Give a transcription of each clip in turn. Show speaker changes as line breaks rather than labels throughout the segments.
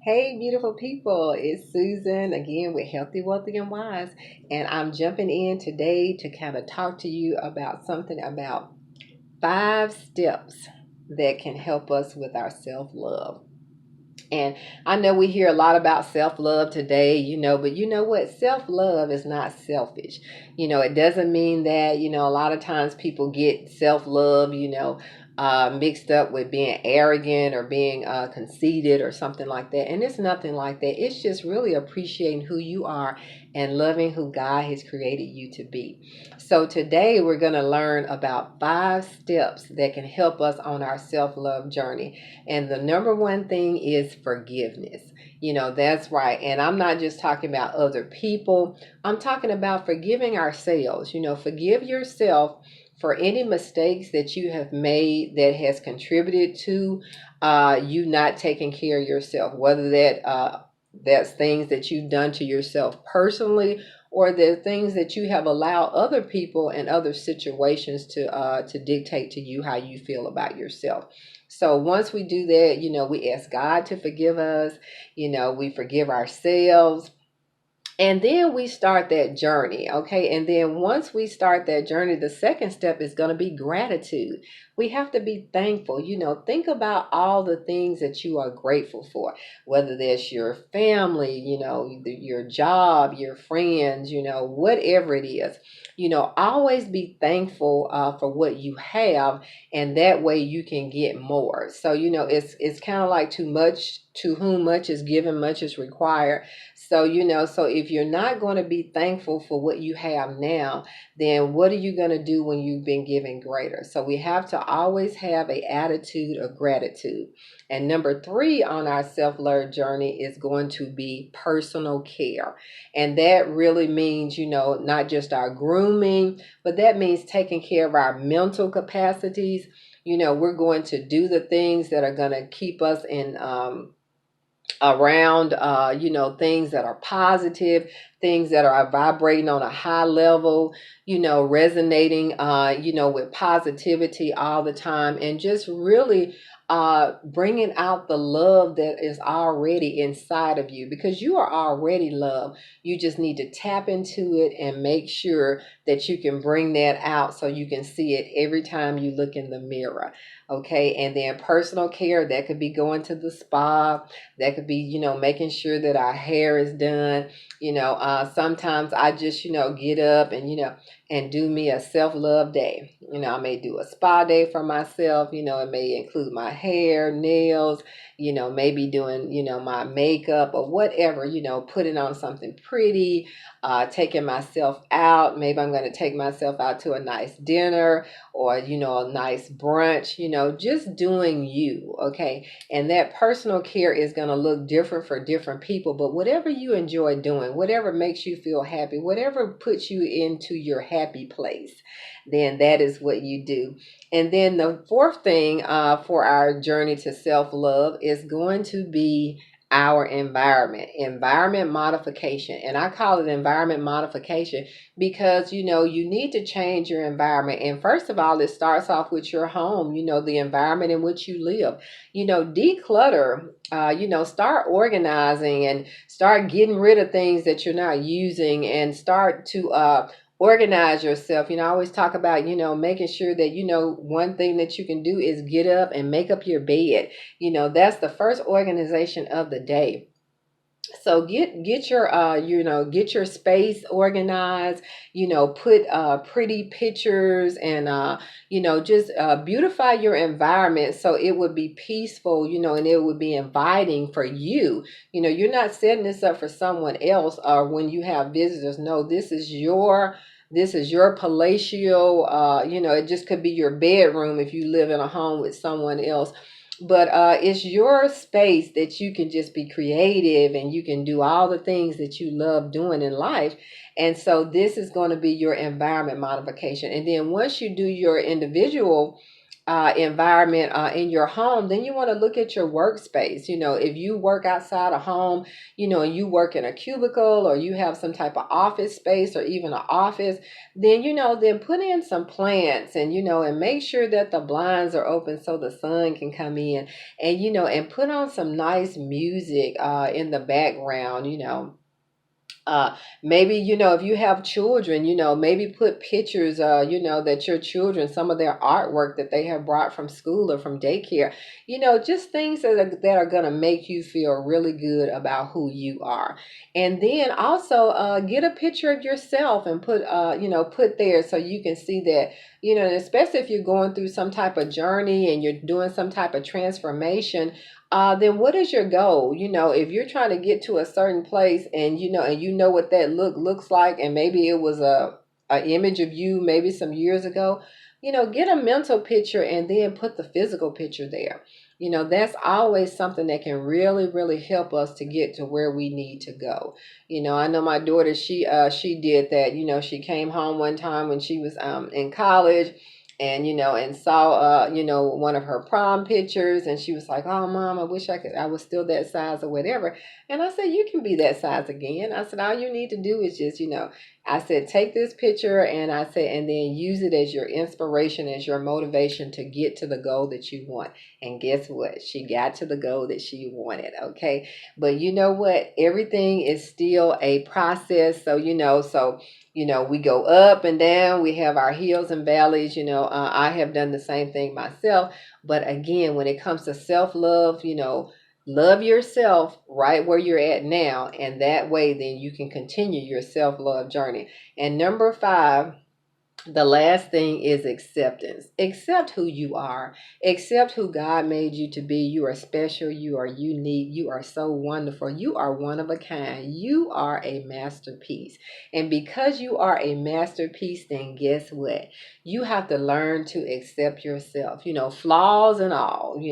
Hey, beautiful people, it's Susan again with Healthy, Wealthy, and Wise. And I'm jumping in today to kind of talk to you about something about 5 steps that can help us with our self love. And I know we hear a lot about self love today, but you know what? Self love is not selfish. It doesn't mean that, a lot of times people get self love, mixed up with being arrogant or being conceited or something like that. And it's nothing like that. It's just really appreciating who you are and loving who God has created you to be. So today we're going to learn about 5 steps that can help us on our self love journey. And the number one thing is forgiveness. That's right. And I'm not just talking about other people, I'm talking about forgiving ourselves. Forgive yourself for any mistakes that you have made that has contributed to you not taking care of yourself, whether that's things that you've done to yourself personally, or the things that you have allowed other people and other situations to dictate to you how you feel about yourself. So once we do that, we ask God to forgive us. We forgive ourselves. And then we start that journey, okay? And then once we start that journey, the second step is going to be gratitude. We have to be thankful. Think about all the things that you are grateful for, whether that's your family, your job, your friends, whatever it is. Always be thankful for what you have, and that way you can get more. So, it's kind of like too much, to whom much is given, much is required. So, so if you're not going to be thankful for what you have now, then what are you going to do when you've been given greater? So we have to always have an attitude of gratitude. And number 3 on our self-love journey is going to be personal care. And that really means, not just our grooming, but that means taking care of our mental capacities. We're going to do the things that are going to keep us in around things that are positive, things that are vibrating on a high level, resonating with positivity all the time, and just really bringing out the love that is already inside of you, because you are already loved. You just need to tap into it and make sure that you can bring that out so you can see it every time you look in the mirror. Okay, and then personal care, that could be going to the spa, that could be, making sure that our hair is done. Sometimes I just, get up and do me a self-love day. I may do a spa day for myself. It may include my hair, nails, maybe doing, my makeup or whatever, putting on something pretty, taking myself out. Maybe I'm going to take myself out to a nice dinner or, a nice brunch, just doing you. Okay. And that personal care is going to look different for different people, but whatever you enjoy doing, whatever makes you feel happy, whatever puts you into your happy place, then that is what you do. And then the fourth thing for our journey to self-love is going to be our environment modification. And I call it environment modification because, you need to change your environment. And first of all, it starts off with your home, the environment in which you live. Declutter, start organizing and start getting rid of things that you're not using, and start to organize yourself. I always talk about, making sure that, one thing that you can do is get up and make up your bed. That's the first organization of the day. So get your get your space organized, put pretty pictures and just beautify your environment so it would be peaceful, and it would be inviting for you. You're not setting this up for someone else or when you have visitors. No, this is your palatial, it just could be your bedroom if you live in a home with someone else. But it's your space that you can just be creative and you can do all the things that you love doing in life. And so this is going to be your environment modification. And then once you do your individual environment in your home, then you want to look at your workspace. If you work outside a home, and you work in a cubicle, or you have some type of office space, or even an office, then, then put in some plants, and make sure that the blinds are open so the sun can come in, and put on some nice music in the background. Maybe, if you have children, maybe put pictures, that your children, some of their artwork that they have brought from school or from daycare, just things that are going to make you feel really good about who you are. And then also get a picture of yourself and put there so you can see that, and especially if you're going through some type of journey and you're doing some type of transformation, then what is your goal? If you're trying to get to a certain place, and and what that looks like, and maybe it was a image of you maybe some years ago, get a mental picture and then put the physical picture there. That's always something that can really, really help us to get to where we need to go. I know my daughter, she did that. She came home one time when she was in college, and saw one of her prom pictures, and she was like, "Oh, Mom, I wish I was still that size," or whatever. And I said, "You can be that size again." I said, "All you need to do is just, I said, take this picture," and I said, and then use it as your inspiration, as your motivation to get to the goal that you want. And guess what? She got to the goal that she wanted. Okay. But you know what? Everything is still a process. So, we go up and down. We have our hills and valleys. I have done the same thing myself. But again, when it comes to self-love, love yourself right where you're at now. And that way, then you can continue your self-love journey. And number 5, the last thing is acceptance. Accept who you are. Accept who God made you to be. You are special. You are unique. You are so wonderful. You are one of a kind. You are a masterpiece. And because you are a masterpiece, then guess what? You have to learn to accept yourself, flaws and all,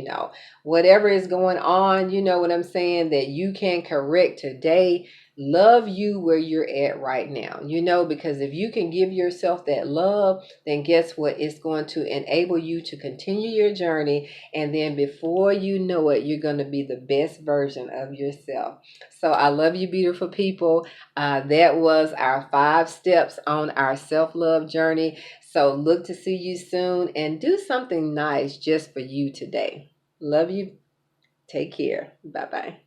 whatever is going on, you know what I'm saying, that you can correct today. Love you where you're at right now, because if you can give yourself that love, then guess what? It's going to enable you to continue your journey. And then before you know it, you're going to be the best version of yourself. So I love you, beautiful people. That was our 5 steps on our self-love journey. So look to see you soon, and do something nice just for you today. Love you. Take care. Bye-bye.